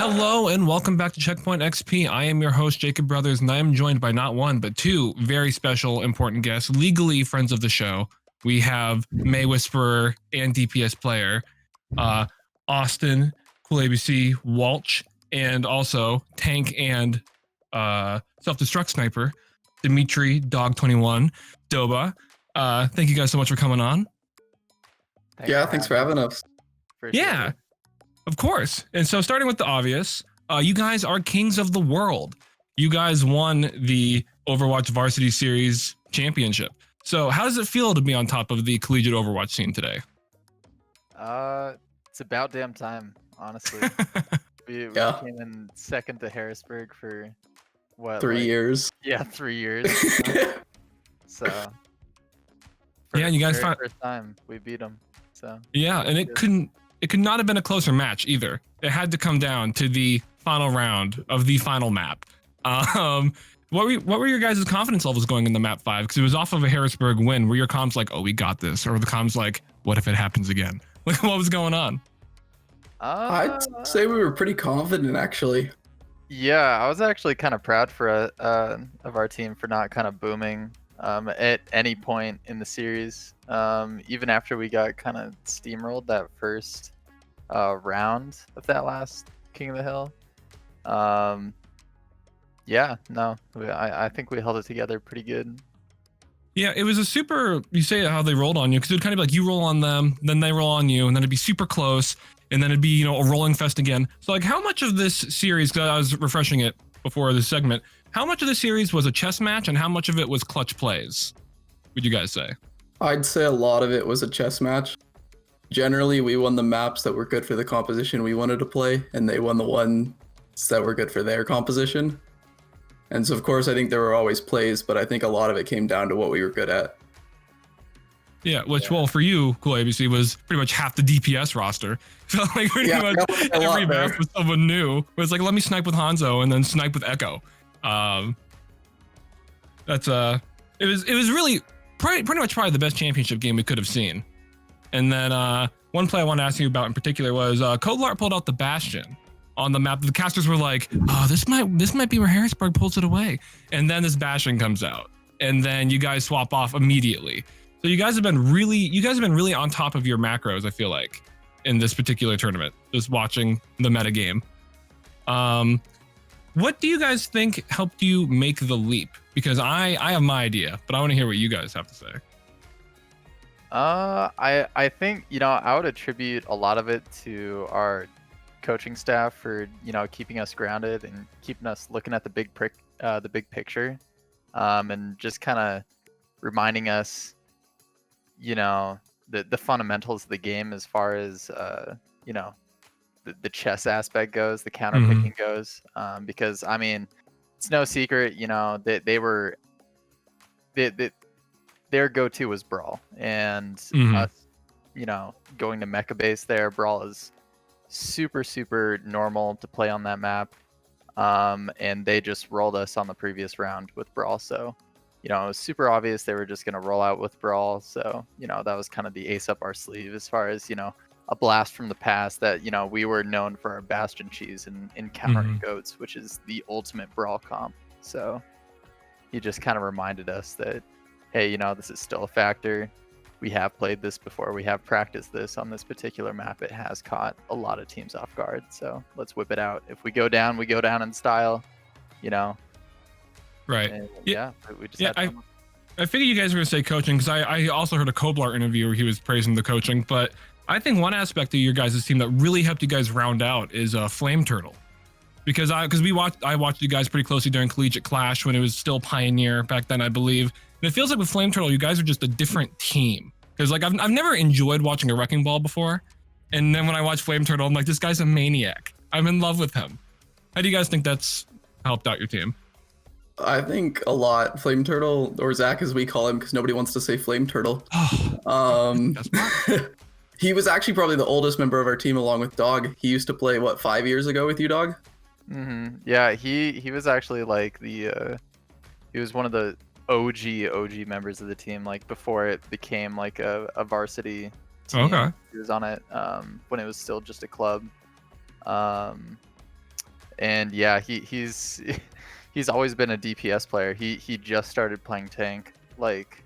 Hello and welcome back to Checkpoint XP. I am your host, Jacob Brothers, and I am joined by not one, but two very special, important guests, legally friends of the show. We have May Whisperer and DPS player, Austin, CoolABC, Walsh, and also Tank and Self-Destruct Sniper, Dimitri, Dog21, Doba. Thank you guys so much for coming on. Thanks for having us. Yeah. Of course. And so starting with the obvious, you guys are kings of the world. You guys won the Overwatch Varsity Series championship. So how does it feel to be on top of the collegiate Overwatch scene today? It's about damn time, honestly. we came in second to Harrisburg for what? 3 years. Yeah, 3 years. So. Yeah, and you guys first time we beat them. So. Yeah, and it could not have been a closer match either. It had to come down to the final round of the final map. What were your guys' confidence levels going in the map 5? Because it was off of a Harrisburg win. Were your comms like, oh, we got this? Or were the comms like, what if it happens again? Like, what was going on? I'd say we were pretty confident, actually. Yeah, I was actually kind of proud of our team for not kind of booming at any point in the series. Even after we got kind of steamrolled that first round of that last King of the Hill. I think we held it together pretty good. Yeah, it was a super, you say how they rolled on you, because it'd kind of be like you roll on them, then they roll on you, and then it'd be super close, and then it'd be, a rolling fest again. So like how much of this series, because I was refreshing it before this segment, how much of the series was a chess match and how much of it was clutch plays, would you guys say? I'd say a lot of it was a chess match. Generally, we won the maps that were good for the composition we wanted to play, and they won the ones that were good for their composition. And so, of course, I think there were always plays, but I think a lot of it came down to what we were good at. Yeah, well, for you, CoolABC was pretty much half the DPS roster. So like pretty much every map was someone new. It was like, let me snipe with Hanzo and then snipe with Echo. It was really pretty much probably the best championship game we could have seen. And then one play I want to ask you about in particular was Koglar pulled out the Bastion on the map. The casters were like, oh, this might be where Harrisburg pulls it away. And then this Bastion comes out, and then you guys swap off immediately. So you guys have been really on top of your macros, I feel like, in this particular tournament, just watching the meta game. What do you guys think helped you make the leap? Because I have my idea, but I want to hear what you guys have to say. I think, I would attribute a lot of it to our coaching staff for, keeping us grounded and keeping us looking at the big picture, and just kind of reminding us, the fundamentals of the game as far as, the chess aspect goes, the counter picking goes, because I mean, it's no secret, their go-to was Brawl, and us, going to mecha base there. Brawl is super normal to play on that map, and they just rolled us on the previous round with Brawl, so it was super obvious they were just going to roll out with Brawl, so that was kind of the ace up our sleeve as far as a blast from the past that we were known for our Bastion cheese and countering goats, which is the ultimate Brawl comp. So he just kind of reminded us that, hey, this is still a factor. We have played this before. We have practiced this on this particular map. It has caught a lot of teams off guard. So let's whip it out. If we go down, we go down in style, Right. And, we just I figured you guys were going to say coaching, because I also heard a Koblar interview where he was praising the coaching. But I think one aspect of your guys' team that really helped you guys round out is Flame Turtle. Because I watched you guys pretty closely during Collegiate Clash when it was still Pioneer back then, I believe. And it feels like with Flame Turtle, you guys are just a different team. Because like I've never enjoyed watching a Wrecking Ball before. And then when I watch Flame Turtle, I'm like, this guy's a maniac. I'm in love with him. How do you guys think that's helped out your team? I think a lot. Flame Turtle, or Zach as we call him, because nobody wants to say Flame Turtle. He was actually probably the oldest member of our team along with Dog. He used to play, 5 years ago with you, Dog? Yeah, he was actually like he was one of the OG members of the team, like before it became like a varsity team. Okay. He was on it when it was still just a club. And yeah, he's he's always been a DPS player. He just started playing tank like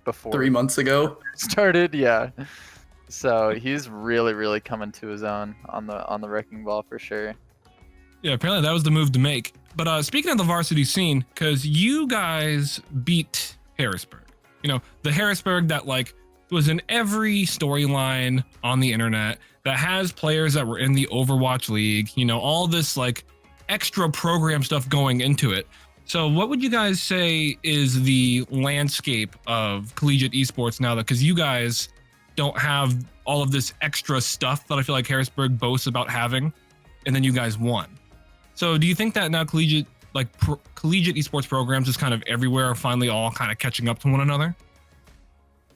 before 3 months ago. started, yeah. So he's really coming to his own on the wrecking ball for sure. Yeah, apparently that was the move to make. But speaking of the varsity scene, because you guys beat Harrisburg, you know, the Harrisburg that like was in every storyline on the internet, that has players that were in the Overwatch League, you know, all this like extra program stuff going into it. So what would you guys say is the landscape of collegiate esports now, that because you guys don't have all of this extra stuff that I feel like Harrisburg boasts about having, and then you guys won. So do you think that now collegiate collegiate esports programs is kind of everywhere are finally all kind of catching up to one another?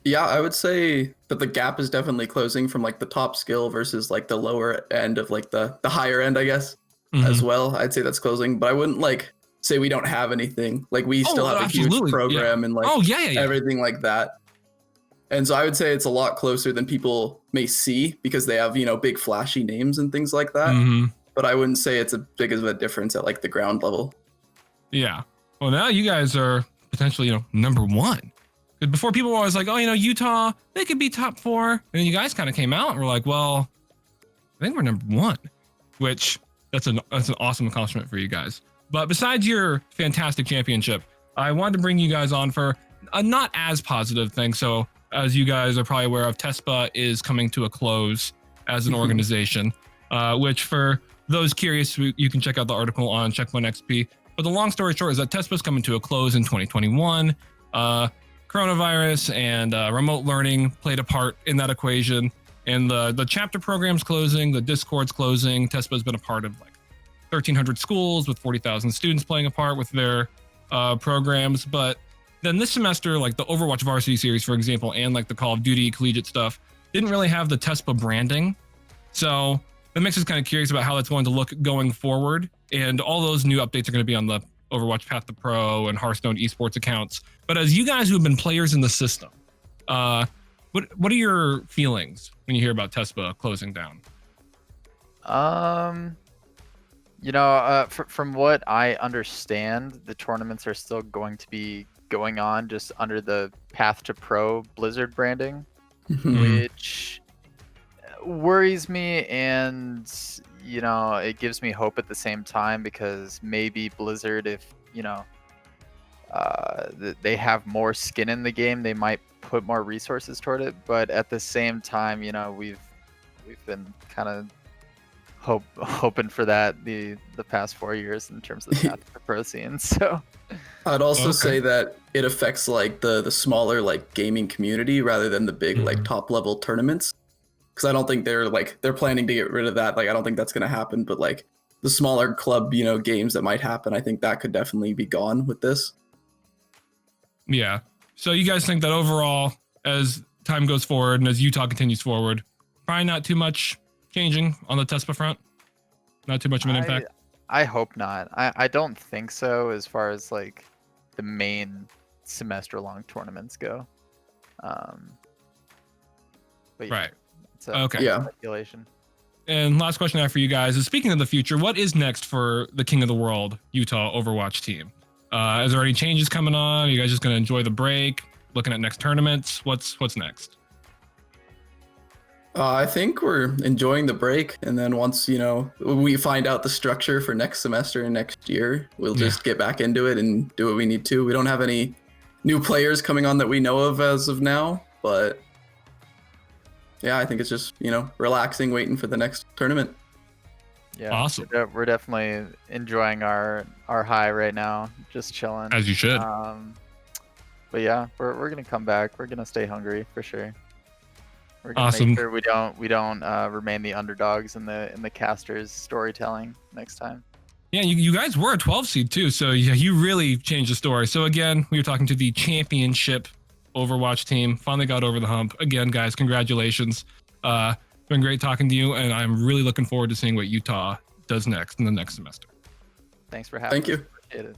Yeah, I would say that the gap is definitely closing from like the top skill versus like the lower end of like the higher end, I guess, as well. I'd say that's closing, but I wouldn't like say we don't have anything. Like we still have a huge program and like everything like that. And so I would say it's a lot closer than people may see because they have, you know, big flashy names and things like that. But I wouldn't say it's a big of a difference at like the ground level. Yeah. Well, now you guys are potentially, you know, number one. Because before people were always like, oh, you know, Utah, they could be top 4. And then you guys kind of came out and were like, well, I think we're number 1, which that's an awesome accomplishment for you guys. But besides your fantastic championship, I wanted to bring you guys on for a not as positive thing. So as you guys are probably aware of, TESPA is coming to a close as an organization, which for those curious, you can check out the article on Checkpoint XP. But the long story short is that TESPA is coming to a close in 2021. Coronavirus and remote learning played a part in that equation. And the chapter program's closing, the Discord's closing. TESPA has been a part of like 1,300 schools with 40,000 students playing a part with their programs. But then this semester, like the Overwatch Varsity series, for example, and like the Call of Duty collegiate stuff, didn't really have the TESPA branding. So that makes us kind of curious about how that's going to look going forward. And all those new updates are going to be on the Overwatch Path to Pro and Hearthstone Esports accounts. But as you guys who have been players in the system, what are your feelings when you hear about TESPA closing down? You know, from what I understand, the tournaments are still going to be going on just under the Path to Pro Blizzard branding, which worries me, and you know, it gives me hope at the same time, because maybe Blizzard, if you know, they have more skin in the game, they might put more resources toward it. But at the same time, you know, we've been kind of hoping for that the past 4 years in terms of the Path to Pro scene. So I'd also say that it affects like the smaller like gaming community rather than the big like top level tournaments. Because I don't think they're planning to get rid of that. Like I don't think that's gonna happen. But like the smaller club, you know, games that might happen, I think that could definitely be gone with this. Yeah. So you guys think that overall, as time goes forward and as Utah continues forward, probably not too much changing on the TESPA front? Not too much of an impact? I hope not. I don't think so, as far as like the main semester long tournaments go. But yeah, right. It's speculation. And last question I have for you guys is, speaking of the future, what is next for the King of the World Utah Overwatch team? Is there any changes coming on? Are you guys just going to enjoy the break? Looking at next tournaments? What's next? I think we're enjoying the break, and then once, you know, we find out the structure for next semester and next year, we'll just get back into it and do what we need to. We don't have any new players coming on that we know of as of now, but yeah, I think it's just, you know, relaxing, waiting for the next tournament. Yeah, awesome. We're definitely enjoying our high right now, just chilling. As you should. But yeah, we're gonna come back. We're gonna stay hungry for sure. We're gonna awesome. make sure we don't remain the underdogs in the casters storytelling next time. Yeah, you guys were a 12 seed too, so yeah, you really changed the story. So again, we were talking to the championship Overwatch team. Finally got over the hump. Again, guys, congratulations. It's been great talking to you, and I'm really looking forward to seeing what Utah does next in the next semester. Thanks for having me. Thank you. Appreciate it.